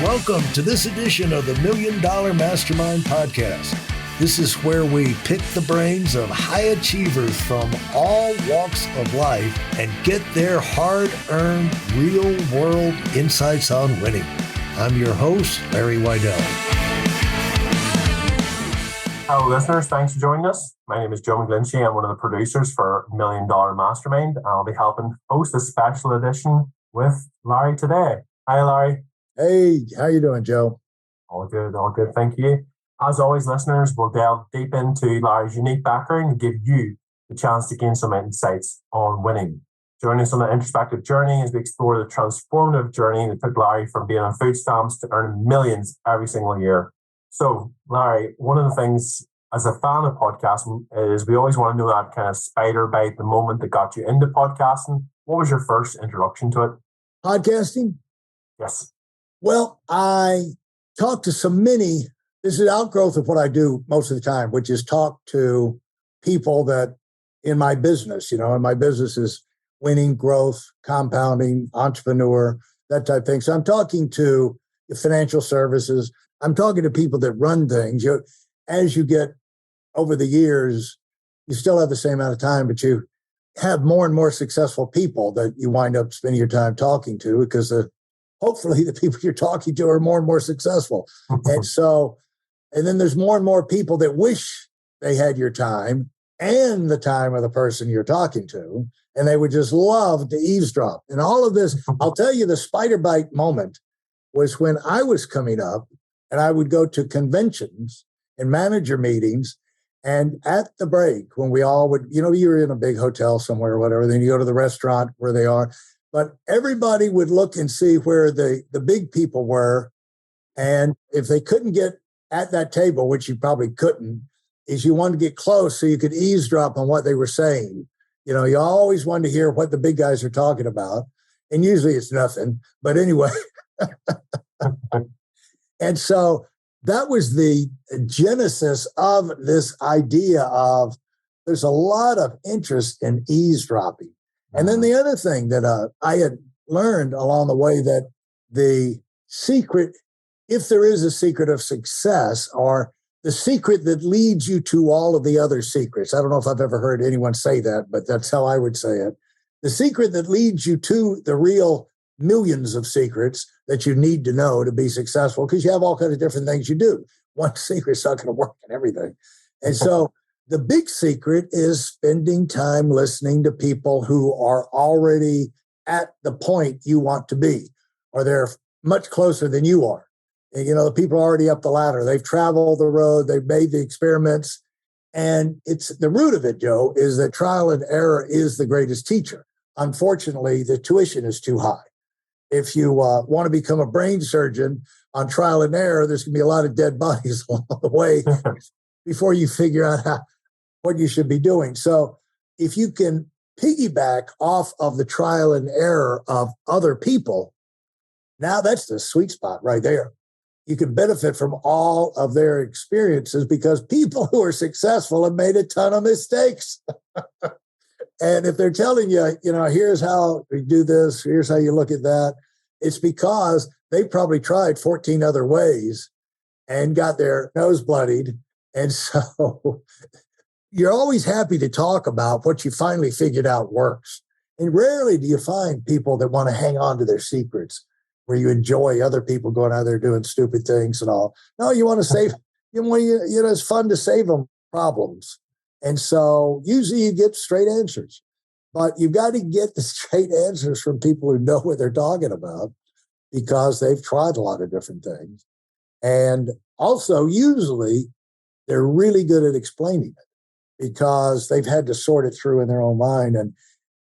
Welcome to this edition of the Million Dollar Mastermind podcast. This is where we pick the brains of high achievers from all walks of life and get their hard-earned, real-world insights on winning. I'm your host, Larry Weidel. Hello, listeners. Thanks for joining us. My name is Joe McGlinchey. I'm one of the producers for Million Dollar Mastermind. I'll be helping host a special edition with Larry today. Hi, Larry. Hey, how you doing, Joe? All good. Thank you. As always, listeners, we'll delve deep into Larry's unique background and give you the chance to gain some insights on winning. Join us on an introspective journey as we explore the transformative journey that took Larry from being on food stamps to earning millions every single year. So, Larry, one of the things as a fan of podcasting is we always want to know that kind of spider bite, the moment that got you into podcasting. What was your first introduction to it? Podcasting? Yes. Well, I talk to this is an outgrowth of what I do most of the time, which is talk to people that in my business, and my business is winning, growth, compounding, entrepreneur, that type of thing. So I'm talking to financial services. I'm talking to people that run things. As you get over the years, you still have the same amount of time, but you have more and more successful people that you wind up spending your time talking to because hopefully the people you're talking to are more and more successful. And then there's more and more people that wish they had your time and the time of the person you're talking to, and they would just love to eavesdrop. And all of this, I'll tell you, the spider bite moment was when I was coming up and I would go to conventions and manager meetings. And at the break, when we all would, you're in a big hotel somewhere or whatever, then you go to the restaurant where they are. But everybody would look and see where the big people were. And if they couldn't get at that table, which you probably couldn't, is you wanted to get close so you could eavesdrop on what they were saying. You always wanted to hear what the big guys are talking about. And usually it's nothing. But anyway. And so that was the genesis of this idea of there's a lot of interest in eavesdropping. And then the other thing that I had learned along the way, that the secret, if there is a secret of success, or the secret that leads you to all of the other secrets. I don't know if I've ever heard anyone say that, but that's how I would say it. The secret that leads you to the real millions of secrets that you need to know to be successful, because you have all kinds of different things you do. One secret's not going to work in everything. And so the big secret is spending time listening to people who are already at the point you want to be, or they're much closer than you are. And, the people are already up the ladder. They've traveled the road. They've made the experiments. And it's the root of it, Joe, is that trial and error is the greatest teacher. Unfortunately, the tuition is too high. If you want to become a brain surgeon on trial and error, there's going to be a lot of dead bodies along the way before you figure out what you should be doing. So if you can piggyback off of the trial and error of other people, now that's the sweet spot right there. You can benefit from all of their experiences because people who are successful have made a ton of mistakes. And if they're telling you, here's how we do this, here's how you look at that, it's because they probably tried 14 other ways and got their nose bloodied. And so you're always happy to talk about what you finally figured out works. And rarely do you find people that want to hang on to their secrets, where you enjoy other people going out there doing stupid things and all. No, you want to save, it's fun to save them problems. And so usually you get straight answers, but you've got to get the straight answers from people who know what they're talking about, because they've tried a lot of different things. And also usually they're really good at explaining it because they've had to sort it through in their own mind. And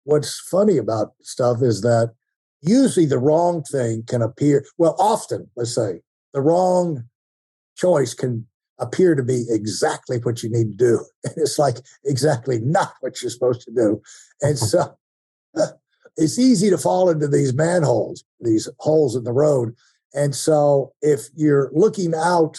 what's funny about stuff is that usually the wrong thing can appear, often, let's say, the wrong choice can appear to be exactly what you need to do. And it's like exactly not what you're supposed to do. And so it's easy to fall into these manholes, these holes in the road. And so if you're looking out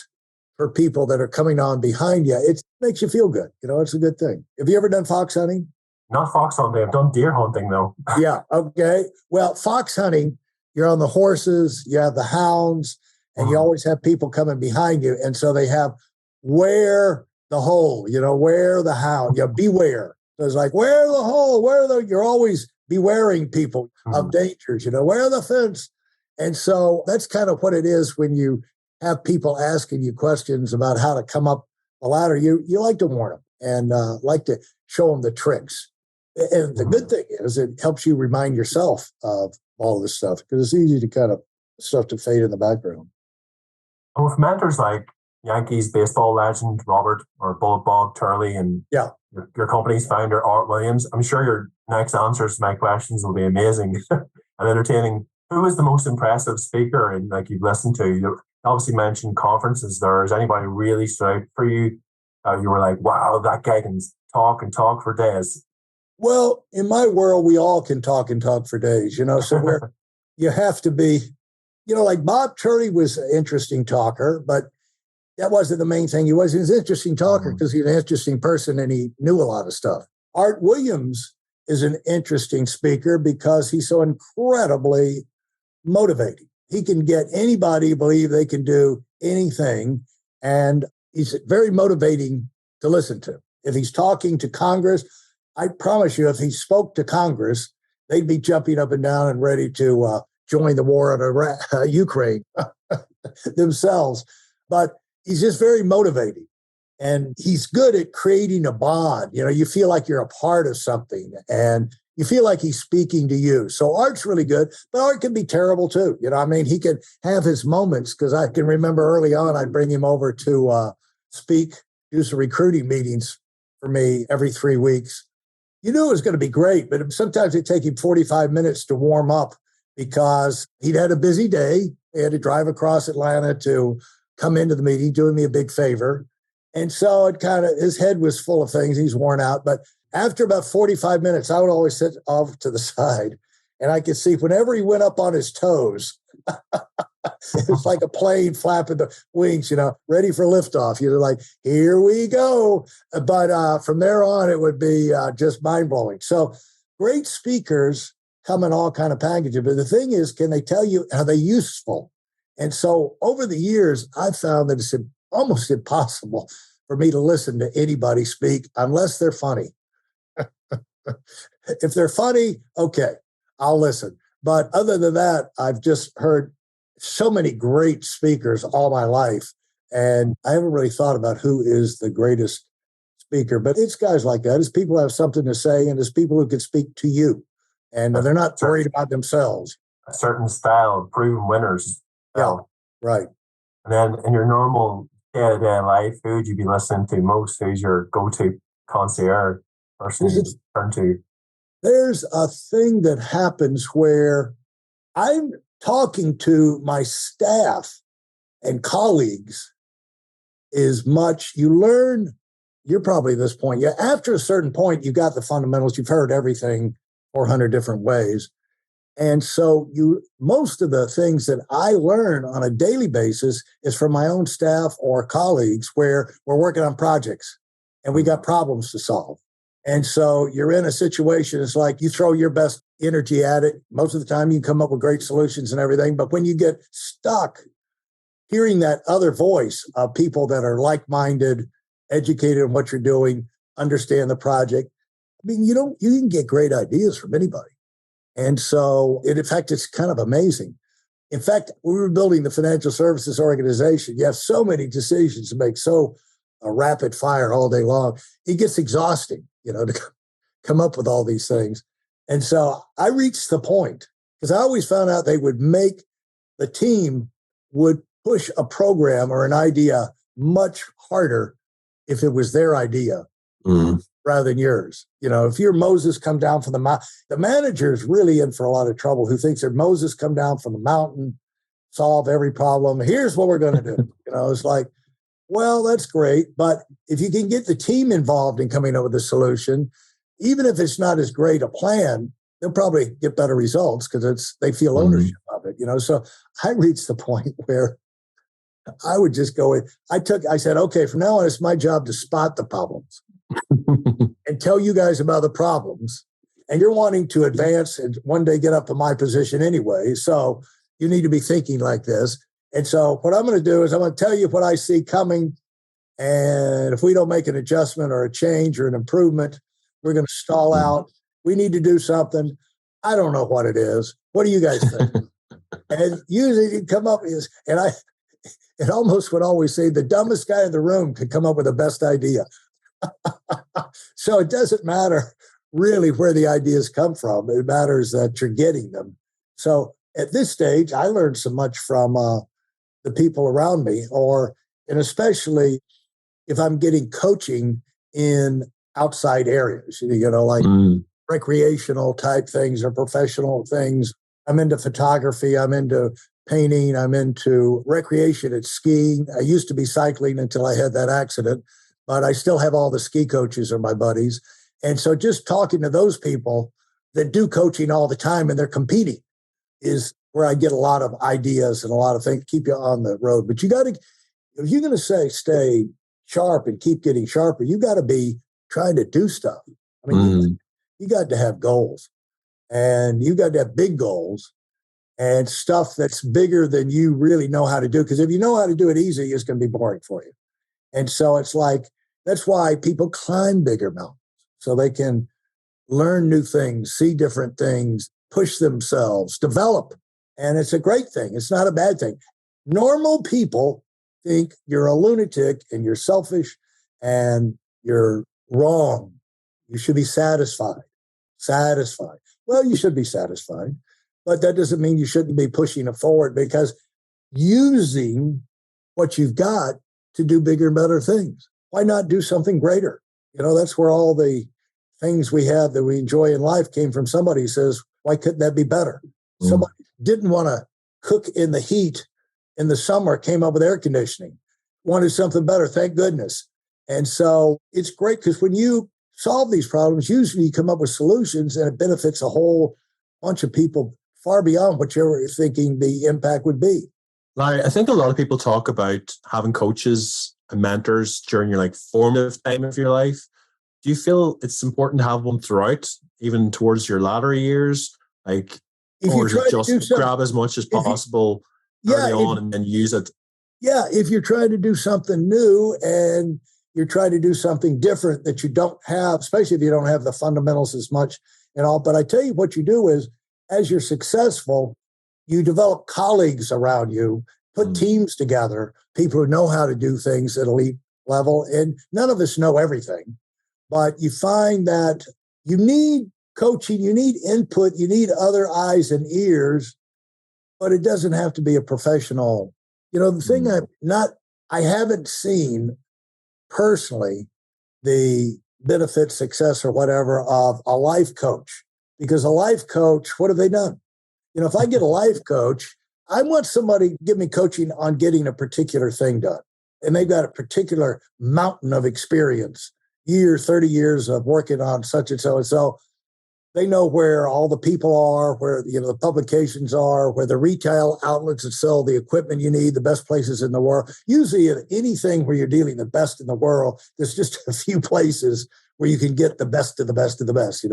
for people that are coming on behind you, it makes you feel good. It's a good thing. Have you ever done fox hunting? Not fox hunting. I've done deer hunting, though. Yeah. Okay. Well, fox hunting, you're on the horses, you have the hounds, and you always have people coming behind you. And so they have where the hole, where the how, beware. So it's like, where the hole, you're always bewaring people of dangers, where the fence. And so that's kind of what it is when you have people asking you questions about how to come up the ladder. You like to warn them and like to show them the tricks. And the good thing is it helps you remind yourself of all this stuff because it's easy to kind of stuff to fade in the background. And with mentors like Yankees baseball legend Robert or Bullet Bob Turley and your company's founder Art Williams, I'm sure your next answers to my questions will be amazing and entertaining. Who was the most impressive speaker and like you've listened to? You obviously mentioned conferences there. Is anybody really stood out for you? You were like, wow, that guy can talk and talk for days. Well, in my world, we all can talk and talk for days, so you have to be, like Bob Turley was an interesting talker, but that wasn't the main thing. He was an interesting talker because he's an interesting person and he knew a lot of stuff. Art Williams is an interesting speaker because he's so incredibly motivating. He can get anybody to believe they can do anything. And he's very motivating to listen to. If he's talking to Congress, I promise you, if he spoke to Congress, they'd be jumping up and down and ready to join the war in Ukraine themselves. But he's just very motivating. And he's good at creating a bond. You feel like you're a part of something and you feel like he's speaking to you. So Art's really good, but Art can be terrible too. He can have his moments because I can remember early on, I'd bring him over to do some recruiting meetings for me every 3 weeks. You knew it was going to be great, but sometimes it'd take him 45 minutes to warm up because he'd had a busy day. He had to drive across Atlanta to come into the meeting, doing me a big favor. And so his head was full of things. He's worn out. But after about 45 minutes, I would always sit off to the side and I could see whenever he went up on his toes, it was like a plane flapping the wings, ready for liftoff. You're like, here we go. But from there on, it would be just mind-blowing. So great speakers come in all kind of packages. But the thing is, can they tell you, are they useful? And so over the years, I've found that it's almost impossible for me to listen to anybody speak unless they're funny. If they're funny, okay, I'll listen. But other than that, I've just heard so many great speakers all my life. And I haven't really thought about who is the greatest speaker, but it's guys like that. It's people who have something to say and it's people who can speak to you. And they're not worried about themselves. A certain style, proven winners. Yeah, right. And then in your normal day-to-day life, who would you be listening to most? Who's your go-to concierge person you turn to? There's a thing that happens where I'm talking to my staff and colleagues is much. You learn, you're probably at this point. Yeah, after a certain point, you got the fundamentals. You've heard everything 400 different ways. And so most of the things that I learn on a daily basis is from my own staff or colleagues where we're working on projects and we got problems to solve. And so you're in a situation, it's like you throw your best energy at it. Most of the time you come up with great solutions and everything. But when you get stuck, hearing that other voice of people that are like-minded, educated in what you're doing, understand the project, you can get great ideas from anybody. And so, in fact, it's kind of amazing. In fact, we were building the financial services organization. You have so many decisions to make, so rapid fire all day long. It gets exhausting, to come up with all these things. And so I reached the point, because I always found out they would make the team would push a program or an idea much harder if it was their idea. Rather than yours. If you're Moses come down from the mountain, the manager is really in for a lot of trouble who thinks that Moses come down from the mountain, solve every problem. Here's what we're going to do. It's like, well, that's great. But if you can get the team involved in coming up with a solution, even if it's not as great a plan, they'll probably get better results because they feel ownership of it. So I reached the point where I would just go in. I said, okay, from now on, it's my job to spot the problems. And tell you guys about the problems. And you're wanting to advance and one day get up to my position anyway. So you need to be thinking like this. And so what I'm going to do is I'm going to tell you what I see coming. And if we don't make an adjustment or a change or an improvement, we're going to stall out. We need to do something. I don't know what it is. What do you guys think? And usually you come up with, it almost would always say the dumbest guy in the room could come up with the best idea. So it doesn't matter really where the ideas come from. It matters that you're getting them. So at this stage, I learned so much from the people around me, and especially if I'm getting coaching in outside areas, like recreational type things or professional things. I'm into photography. I'm into painting. I'm into recreation. It's skiing. I used to be cycling until I had that accident, but I still have all the ski coaches are my buddies. And so just talking to those people that do coaching all the time and they're competing is where I get a lot of ideas and a lot of things, keep you on the road. But you got to, if you're going to say stay sharp and keep getting sharper, you got to be trying to do stuff. I mean, you got to have goals, and you got to have big goals and stuff that's bigger than you really know how to do. Because if you know how to do it easy, it's going to be boring for you. And so it's like, that's why people climb bigger mountains, so they can learn new things, see different things, push themselves, develop. And it's a great thing. It's not a bad thing. Normal people think you're a lunatic and you're selfish and you're wrong. You should be satisfied. Satisfied. Well, you should be satisfied, but that doesn't mean you shouldn't be pushing it forward, because using what you've got to do bigger and better things. Why not do something greater? That's where all the things we have that we enjoy in life came from. Somebody says, why couldn't that be better? Somebody didn't want to cook in the heat in the summer, came up with air conditioning, wanted something better. Thank goodness. And so it's great, because when you solve these problems, usually you come up with solutions and it benefits a whole bunch of people far beyond what you're thinking the impact would be. Larry, I think a lot of people talk about having coaches and mentors during your formative time of your life. Do you feel it's important to have one throughout, even towards your latter years? Or is it just grab as much as possible early on and then use it? Yeah, if you're trying to do something new and you're trying to do something different that you don't have, especially if you don't have the fundamentals as much and all. But I tell you what you do is, as you're successful, you develop colleagues around you, put teams together, people who know how to do things at elite level. And none of us know everything, but you find that you need coaching, you need input, you need other eyes and ears, but it doesn't have to be a professional. The thing I haven't seen personally the benefit, success, or whatever of a life coach, because a life coach, what have they done? If I get a life coach, I want somebody to give me coaching on getting a particular thing done. And they've got a particular mountain of experience, 30 years of working on such and so and so. They know where all the people are, where the publications are, where the retail outlets that sell the equipment you need, the best places in the world. Usually in anything where you're dealing the best in the world, there's just a few places where you can get the best of the best of the best,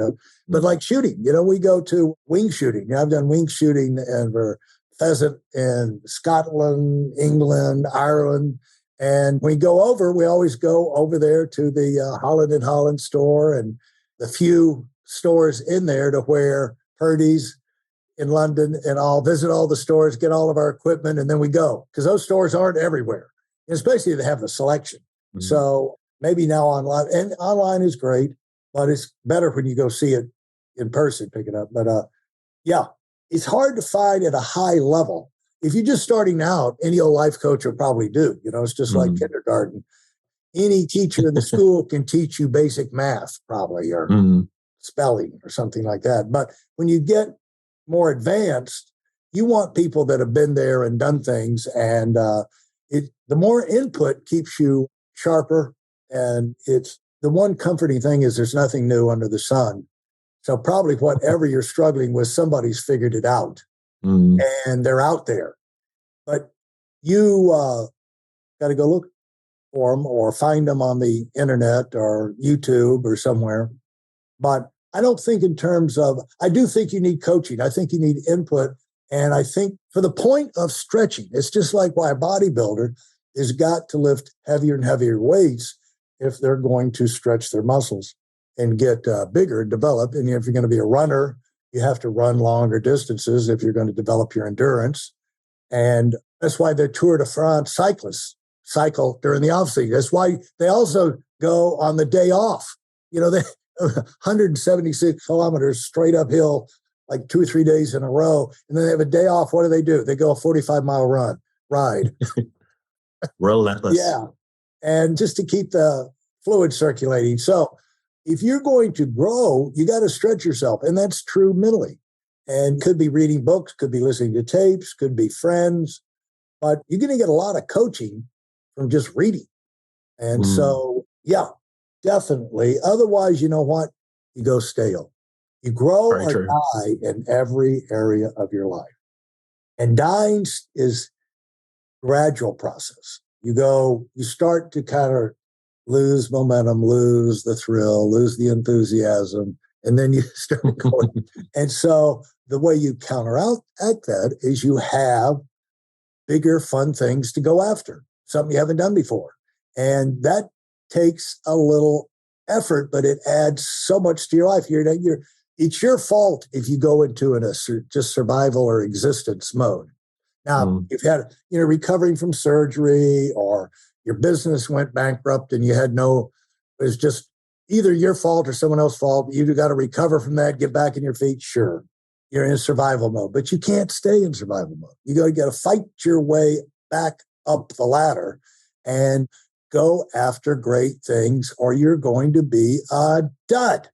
But like shooting, we go to wing shooting. I've done wing shooting for pheasant in Scotland, England, Ireland. And when we go over, we always go over there to the Holland and Holland store and the few stores in there to where Purdy's in London and I'll visit all the stores, get all of our equipment, and then we go. Because those stores aren't everywhere, especially if they have the selection. So maybe now online, and online is great, but it's better when you go see it in person, pick it up. But it's hard to find at a high level. If you're just starting out, any old life coach will probably do. It's just like kindergarten. Any teacher in the school can teach you basic math, probably, or spelling or something like that. But when you get more advanced, you want people that have been there and done things. And the more input keeps you sharper. And it's the one comforting thing is there's nothing new under the sun. So probably whatever you're struggling with, somebody's figured it out and they're out there. But you got to go look for them or find them on the internet or YouTube or somewhere. But I don't think in terms of, I do think you need coaching. I think you need input, And I think for the point of stretching, it's just like why a bodybuilder has got to lift heavier and heavier weights if they're going to stretch their muscles and get bigger and develop. And if you're going to be a runner, you have to run longer distances if you're going to develop your endurance. And that's why the Tour de France cyclists cycle during the off season. That's why they also go on the day off. They 176 kilometers straight uphill, like 2 or 3 days in a row. And then they have a day off. What do? They go a 45-mile ride. Relentless. Yeah. And just to keep the fluid circulating. So if you're going to grow, you got to stretch yourself. And that's true mentally. And could be reading books, could be listening to tapes, could be friends. But you're going to get a lot of coaching from just reading. And so, yeah, definitely. Otherwise, you know what? You go stale. You grow Very or true. die in every area of your life. And dying is a gradual process. You start to kind of lose momentum, lose the thrill, lose the enthusiasm, and then you start going. And so the way you counteract that is you have bigger, fun things to go after, something you haven't done before. And that takes a little effort, but it adds so much to your life. It's your fault if you go into just survival or existence mode. Now, you've had, recovering from surgery, or your business went bankrupt and it was just either your fault or someone else's fault. You've got to recover from that, get back on your feet. Sure, you're in survival mode, but you can't stay in survival mode. You got to fight your way back up the ladder and go after great things, or you're going to be a dud.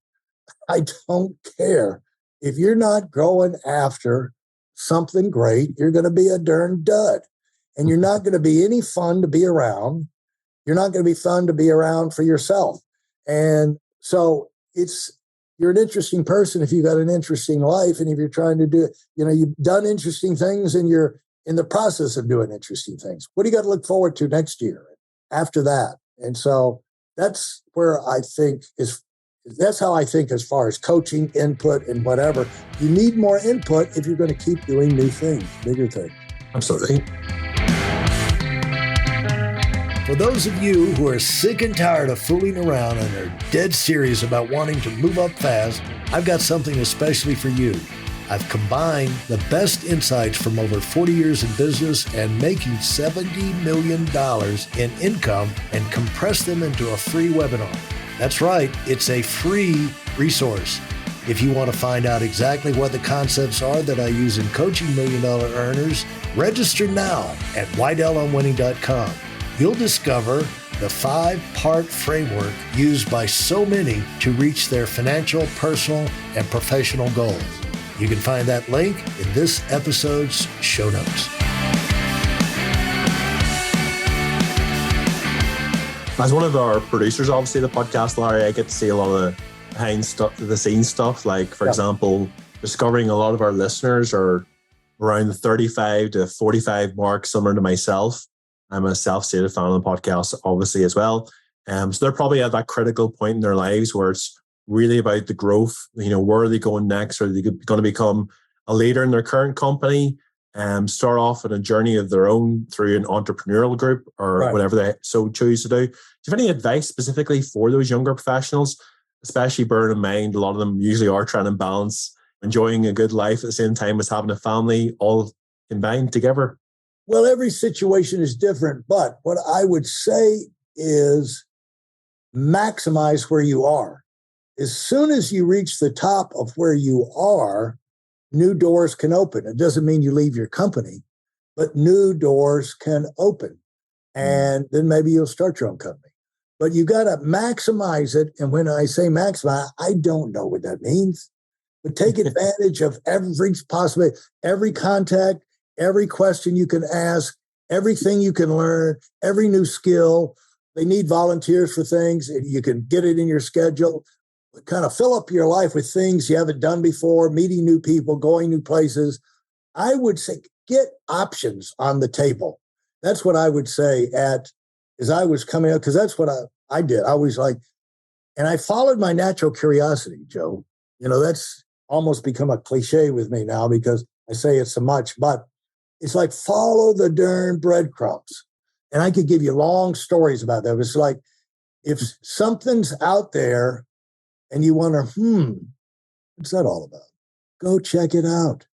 I don't care. If you're not going after something great, you're going to be a darn dud. And you're not going to be any fun to be around. You're not going to be fun to be around for yourself. And so you're an interesting person if you've got an interesting life. And if you're trying to do, you've done interesting things and you're in the process of doing interesting things. What do you got to look forward to next year after that? And so that's where that's how I think as far as coaching, input, and whatever. You need more input if you're going to keep doing new things, bigger things. Absolutely. For those of you who are sick and tired of fooling around and are dead serious about wanting to move up fast, I've got something especially for you. I've combined the best insights from over 40 years in business and making $70 million in income and compressed them into a free webinar. That's right, it's a free resource. If you want to find out exactly what the concepts are that I use in coaching $1 million earners, register now at WeidelOnWinning.com. You'll discover the 5-part framework used by so many to reach their financial, personal, and professional goals. You can find that link in this episode's show notes. As one of our producers, obviously, the podcast, Larry, I get to see a lot of behind the scenes stuff. Like, for example, discovering a lot of our listeners are around the 35 to 45 mark, similar to myself. I'm a self-stated fan of the podcast, obviously, as well. So they're probably at that critical point in their lives where it's really about the growth. Where are they going next? Are they going to become a leader in their current company? Start off on a journey of their own through an entrepreneurial group or whatever they so choose to do. Do you have any advice specifically for those younger professionals, especially bearing in mind a lot of them usually are trying to balance enjoying a good life at the same time as having a family all combined together? Well, every situation is different, but what I would say is maximize where you are. As soon as you reach the top of where you are, new doors can open. It doesn't mean you leave your company, but new doors can open. And then maybe you'll start your own company. But you got to maximize it. And when I say maximize, I don't know what that means. But take advantage of every possibility, every contact, every question you can ask, everything you can learn, every new skill. They need volunteers for things. You can get it in your schedule. Kind of fill up your life with things you haven't done before, meeting new people, going new places. I would say get options on the table. That's what I would say as I was coming up, because that's what I did. I was like, and I followed my natural curiosity, Joe. That's almost become a cliche with me now because I say it so much, but it's like follow the darn breadcrumbs. And I could give you long stories about that. It's like if something's out there and you wonder, what's that all about? Go check it out.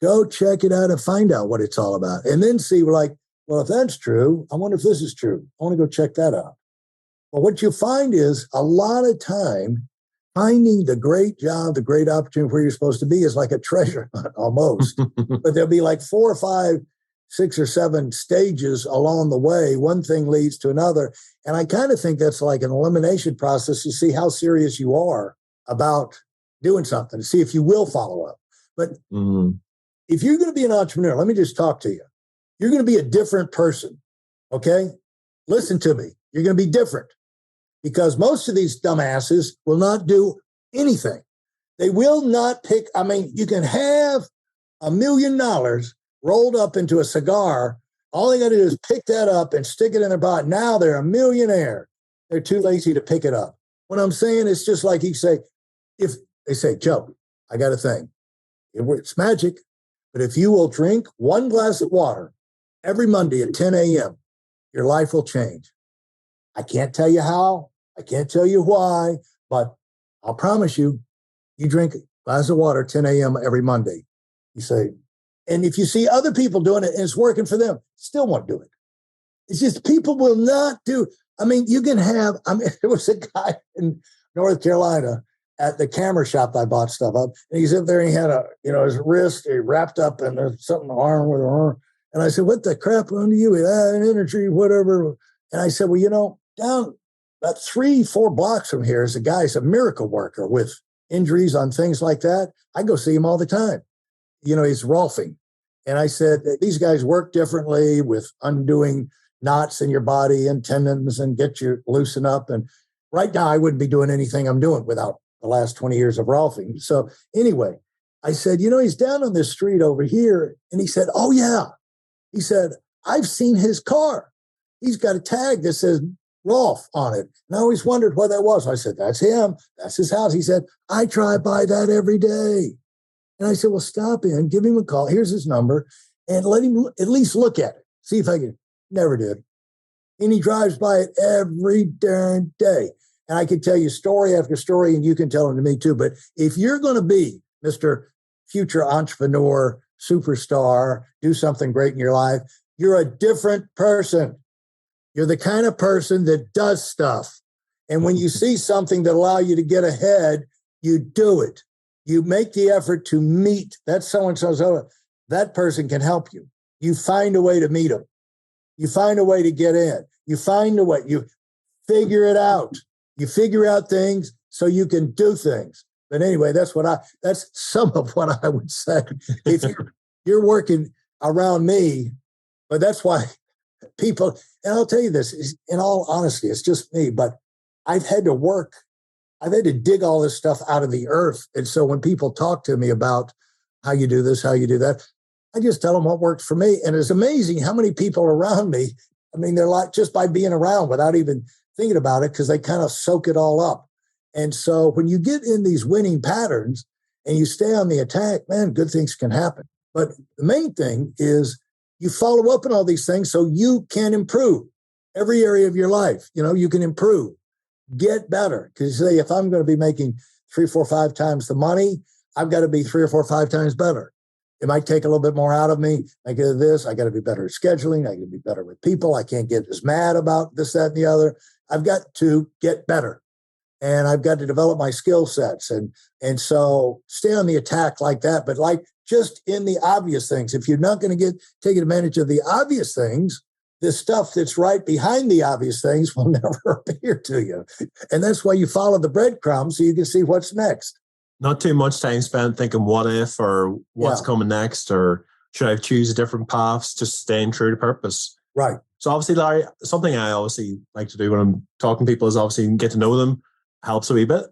Go check it out and find out what it's all about. And then see, well, if that's true, I wonder if this is true. I want to go check that out. But what you find is a lot of time finding the great job, the great opportunity where you're supposed to be is like a treasure hunt almost. But there'll be like 4 or 5, 6 or 7 stages along the way. One thing leads to another. And I kind of think that's like an elimination process to see how serious you are about doing something, to see if you will follow up. But if you're going to be an entrepreneur, let me just talk to you. You're going to be a different person. Okay? Listen to me. You're going to be different because most of these dumbasses will not do anything. They will not pick. I mean, you can have $1 million rolled up into a cigar. All they got to do is pick that up and stick it in their pocket. Now they're a millionaire. They're too lazy to pick it up. What I'm saying is just like you say, if they say, Joe, I got a thing. It's magic. But if you will drink 1 glass of water every Monday at 10 a.m., your life will change. I can't tell you how. I can't tell you why. But I'll promise you, you drink a glass of water 10 a.m. every Monday. You say, and if you see other people doing it and it's working for them, still won't do it. It's just people will not do. I mean, you can have, there was a guy in North Carolina at the camera shop I bought stuff up. And he's up there and he had his wrist wrapped up and there's something arm with an arm. And I said, what the crap under you? An energy, whatever. And I said, well, down about 3-4 blocks from here is a guy, he's a miracle worker with injuries on things like that. I go see him all the time. He's Rolfing. And I said, these guys work differently with undoing knots in your body and tendons and get you loosen up. And right now I wouldn't be doing anything I'm doing without the last 20 years of Rolfing. So anyway, I said, he's down on this street over here. And he said, oh yeah. He said, I've seen his car. He's got a tag that says Rolf on it. And I always wondered what that was. I said, that's him. That's his house. He said, I drive by that every day. And I said, well, stop in, give him a call. Here's his number and let him at least look at it. See if I can. Never did. And he drives by it every darn day. And I could tell you story after story and you can tell them to me too. But if you're going to be Mr. Future Entrepreneur, superstar, do something great in your life, you're a different person. You're the kind of person that does stuff. And when you see something that allows you to get ahead, you do it. You make the effort to meet that so-and-so. That person can help you. You find a way to meet them. You find a way to get in. You find a way. You figure it out. You figure out things so you can do things. But anyway, that's some of what I would say. If you're working around me, but that's why people, and I'll tell you this, in all honesty, it's just me, but I've had to dig all this stuff out of the earth. And so when people talk to me about how you do this, how you do that, I just tell them what works for me. And it's amazing how many people around me, they're like just by being around without even thinking about it, because they kind of soak it all up. And so when you get in these winning patterns and you stay on the attack, man, good things can happen. But the main thing is you follow up on all these things so you can improve every area of your life. You can improve, get better. Because you say, if I'm going to be making 3, 4, 5 times the money, I've got to be 3 or 4, 5 times better. It might take a little bit more out of me. I get this. I got to be better at scheduling. I got to be better with people. I can't get as mad about this, that, and the other. I've got to get better. And I've got to develop my skill sets. And so stay on the attack like that. But like just in the obvious things, if you're not going to take advantage of the obvious things, the stuff that's right behind the obvious things will never appear to you. And that's why you follow the breadcrumbs so you can see what's next. Not too much time spent thinking what if or what's coming next, or should I choose different paths, just staying true to purpose. Right. So obviously, Larry, something I obviously like to do when I'm talking to people is obviously get to know them, helps a wee bit.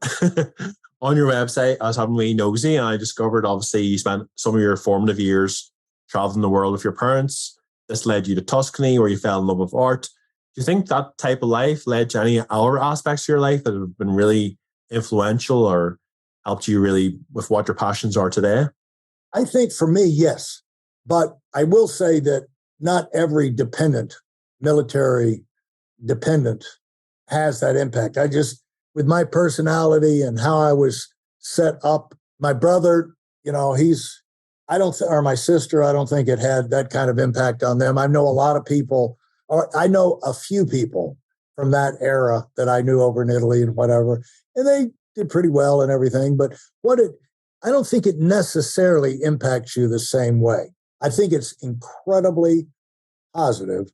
On your website, I was having a wee nosy and I discovered obviously you spent some of your formative years traveling the world with your parents. This led you to Tuscany where you fell in love with art. Do you think that type of life led to any other aspects of your life that have been really influential or helped you really with what your passions are today? I think for me, yes. But I will say that not every military dependent has that impact. With my personality and how I was set up, my brother, or my sister, I don't think it had that kind of impact on them. I know a lot of people, or I know a few people from that era that I knew over in Italy and whatever, and they did pretty well and everything. But I don't think it necessarily impacts you the same way. I think it's incredibly positive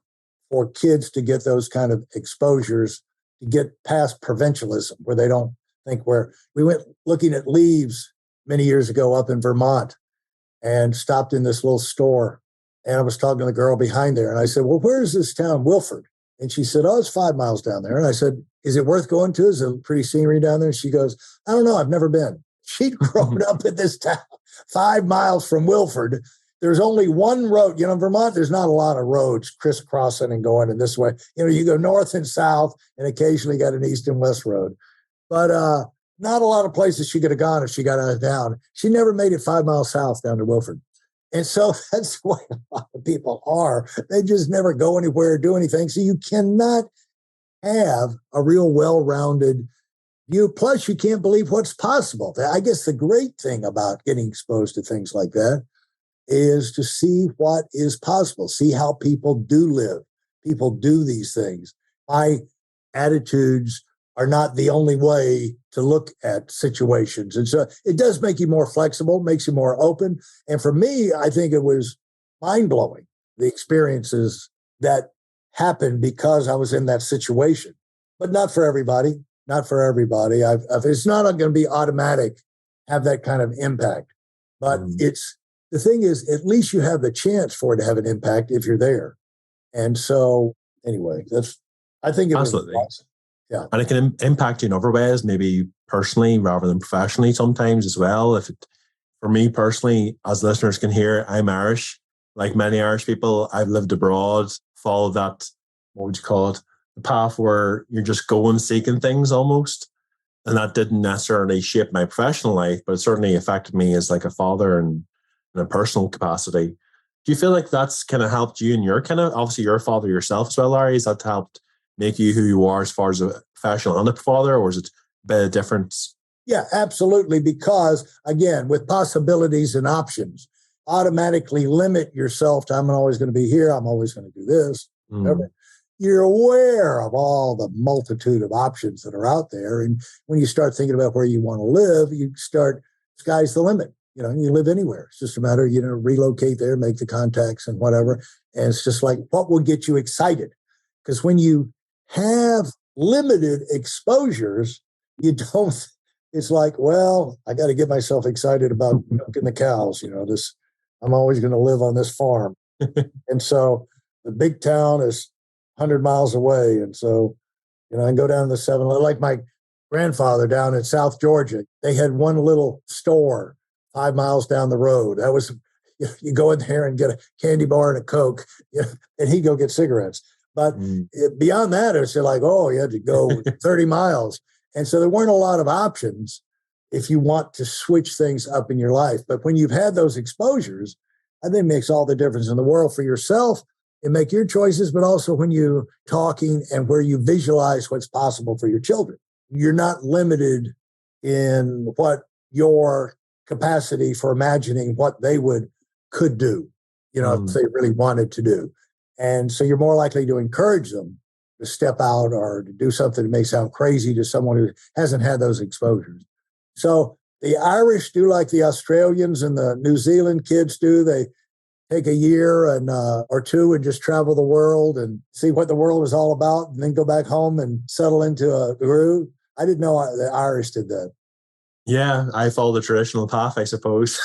for kids to get those kind of exposures, to get past provincialism, where they don't think we went looking at leaves many years ago up in Vermont and stopped in this little store. And I was talking to the girl behind there. And I said, well, where's this town, Wilford? And she said, oh, it's 5 miles down there. And I said, is it worth going to? Is it pretty scenery down there? And she goes, I don't know. I've never been. She'd grown up in this town 5 miles from Wilford. There's only one road. In Vermont, there's not a lot of roads crisscrossing and going in this way. You go north and south and occasionally got an east and west road. But not a lot of places she could have gone if she got out of town. She never made it 5 miles south down to Wilford. And so that's the way a lot of people are. They just never go anywhere or do anything. So you cannot have a real well-rounded view. Plus, you can't believe what's possible. I guess the great thing about getting exposed to things like that is to see what is possible, see how people do live. People do these things. My attitudes are not the only way to look at situations. And so it does make you more flexible, makes you more open. And for me, I think it was mind-blowing, the experiences that happened because I was in that situation. But not for everybody, not for everybody. It's not going to be automatic, have that kind of impact. But the thing is, at least you have the chance for it to have an impact if you're there. And so anyway, I think it absolutely was awesome. Yeah. And it can impact you in other ways, maybe personally rather than professionally sometimes as well. For me personally, as listeners can hear, I'm Irish. Like many Irish people, I've lived abroad, followed that, what would you call it, the path where you're just going seeking things almost. And that didn't necessarily shape my professional life, but it certainly affected me as like a father and in a personal capacity. Do you feel like that's kind of helped you in your obviously you're a father yourself as well, Larry? Has that helped make you who you are as far as a professional and a father, or is it a bit of difference? Yeah, absolutely. Because again, with possibilities and options, automatically limit yourself to I'm always going to be here, I'm always going to do this, whatever. You're aware of all the multitude of options that are out there. And when you start thinking about where you want to live, sky's the limit. You live anywhere. It's just a matter, relocate there, make the contacts and whatever. And it's just like, what will get you excited? Because when you have limited exposures, it's like, well, I got to get myself excited about milking the cows. I'm always going to live on this farm. And so the big town is 100 miles away. And so, I can go down to the 7-Eleven, like my grandfather down in South Georgia, they had one little store 5 miles down the road. That was, you go in there and get a candy bar and a Coke, and he'd go get cigarettes. But beyond that, it's like, oh, you had to go 30 miles. And so there weren't a lot of options if you want to switch things up in your life. But when you've had those exposures, I think it makes all the difference in the world for yourself and make your choices, but also when you're talking and where you visualize what's possible for your children. You're not limited in what your capacity for imagining what they could do, if they really wanted to do. And so you're more likely to encourage them to step out or to do something that may sound crazy to someone who hasn't had those exposures. So the Irish do like the Australians and the New Zealand kids do. They take a year or two and just travel the world and see what the world is all about, and then go back home and settle into a groove. I didn't know the Irish did that. Yeah, I follow the traditional path, I suppose.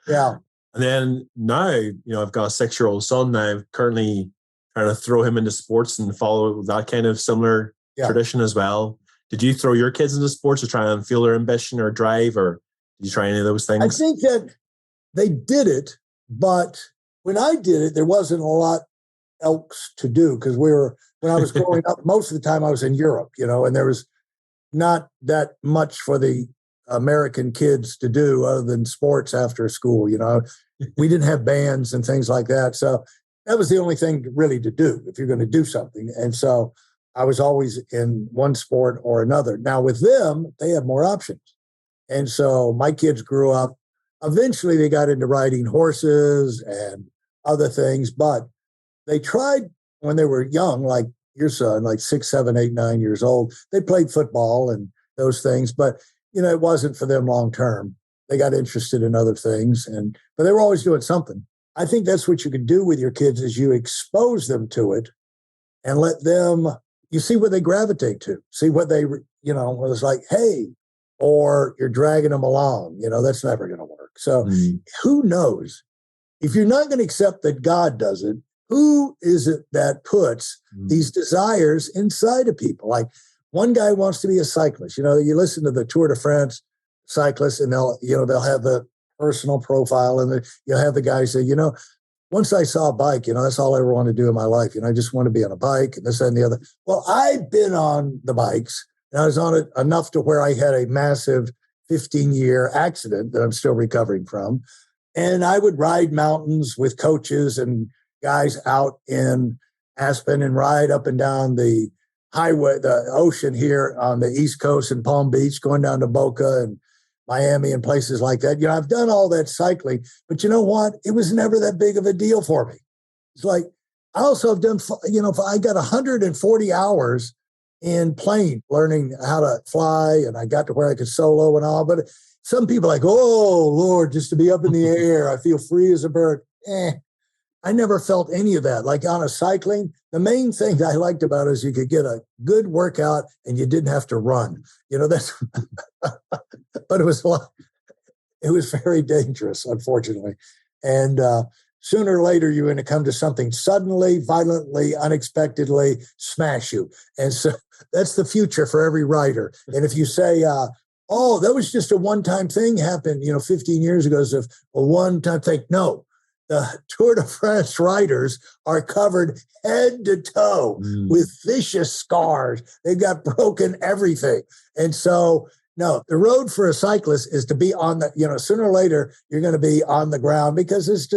Yeah. And then now, I've got a 6-year-old son now, currently trying to throw him into sports and follow that kind of similar tradition as well. Did you throw your kids into sports to try and fuel their ambition or drive, or did you try any of those things? I think that they did it, but when I did it, there wasn't a lot else to do because when I was growing up, most of the time I was in Europe, and there was not that much for the American kids to do other than sports after school. We didn't have bands and things like that. So that was the only thing really to do if you're going to do something. And so I was always in one sport or another. Now with them, they have more options. And so my kids grew up. Eventually they got into riding horses and other things, but they tried when they were young, like your son, like 6, 7, 8, 9 years old. They played football and those things, but it wasn't for them long term. They got interested in other things, but they were always doing something. I think that's what you can do with your kids is you expose them to it and let them, you see what they gravitate to, see what they, it's like, hey, or you're dragging them along, that's never going to work. So who knows? If you're not going to accept that God does it, who is it that puts these desires inside of people? Like one guy wants to be a cyclist. You listen to the Tour de France cyclists and they'll have the personal profile and you'll have the guy say, once I saw a bike, that's all I ever wanted to do in my life. I just want to be on a bike and this and the other. Well, I've been on the bikes and I was on it enough to where I had a massive 15-year accident that I'm still recovering from. And I would ride mountains with coaches and guys out in Aspen and ride up and down the highway, the ocean here on the East Coast in Palm Beach, going down to Boca and Miami and places like that. I've done all that cycling, but you know what? It was never that big of a deal for me. It's like, I also have done, I got 140 hours in plane learning how to fly and I got to where I could solo and all, but some people are like, oh Lord, just to be up in the air, I feel free as a bird. I never felt any of that. Like on a cycling, the main thing that I liked about it is you could get a good workout and you didn't have to run. That's, but it was very dangerous, unfortunately. And sooner or later, you're going to come to something suddenly, violently, unexpectedly smash you. And so that's the future for every rider. And if you say, oh, that was just a one-time thing happened, 15 years ago, as if a one-time thing. No. The Tour de France riders are covered head to toe with vicious scars. They've got broken everything. And so, no, the road for a cyclist is to be on the, sooner or later, you're going to be on the ground because it's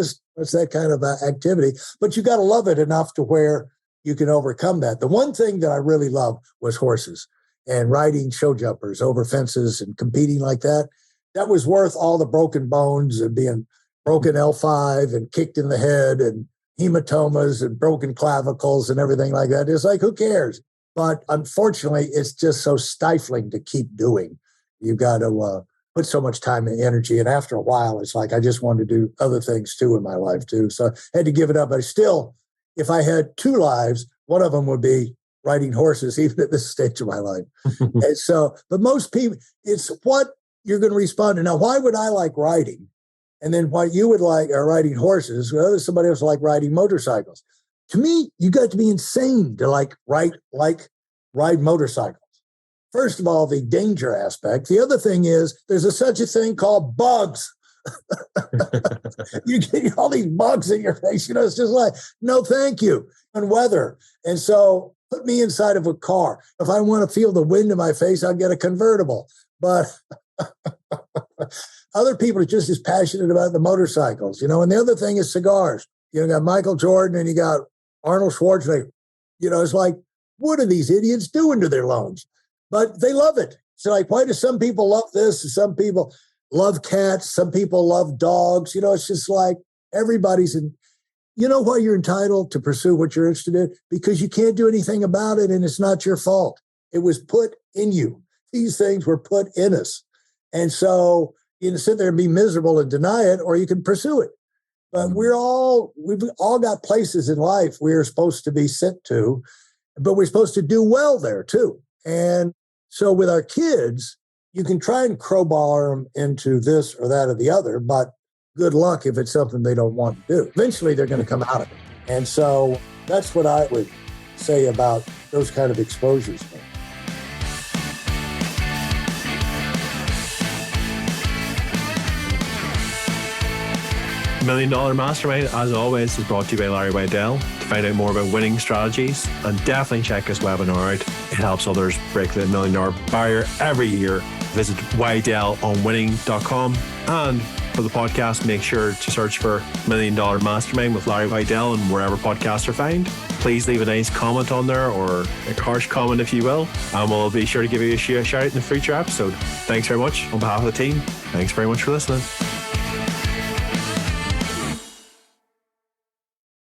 that kind of activity. But you got to love it enough to where you can overcome that. The one thing that I really loved was horses and riding show jumpers over fences and competing like that. That was worth all the broken bones and being broken L5 and kicked in the head and hematomas and broken clavicles and everything like that. It's like, who cares? But unfortunately, it's just so stifling to keep doing. You've got to put so much time and energy. And after a while, it's like, I just wanted to do other things too in my life too. So I had to give it up. But still, if I had 2 lives, one of them would be riding horses, even at this stage of my life. And so, but most people, it's what you're going to respond to. Now, why would I like riding? And then what you would like are riding horses. Well, somebody else like riding motorcycles. To me, you got to be insane to ride motorcycles. First of all, the danger aspect. The other thing is there's such a thing called bugs. You get all these bugs in your face. It's just like, no, thank you. And weather. And so put me inside of a car. If I want to feel the wind in my face, I'll get a convertible. But other people are just as passionate about the motorcycles, and the other thing is cigars. You got Michael Jordan and you got Arnold Schwarzenegger. It's like, what are these idiots doing to their lungs? But they love it. So like, why do some people love this? And some people love cats. Some people love dogs. It's just like everybody's in. Why you're entitled to pursue what you're interested in? Because you can't do anything about it and it's not your fault. It was put in you. These things were put in us. And so you can sit there and be miserable and deny it, or you can pursue it. But we've all got places in life we're supposed to be sent to, but we're supposed to do well there too. And so with our kids, you can try and crowbar them into this or that or the other, but good luck if it's something they don't want to do. Eventually they're going to come out of it. And so that's what I would say about those kind of exposures. Million Dollar Mastermind, as always, is brought to you by Larry Weidel. To find out more about winning strategies, and definitely check this webinar out. It helps others break the $1 million barrier every year. visit weidelonwinning.com. And for the podcast, make sure to search for Million Dollar Mastermind with Larry Weidel and wherever podcasts are found. Please leave a nice comment on there, or a harsh comment if you will, and we'll be sure to give you a shout out in a future episode. Thanks very much on behalf of the team. Thanks very much for listening.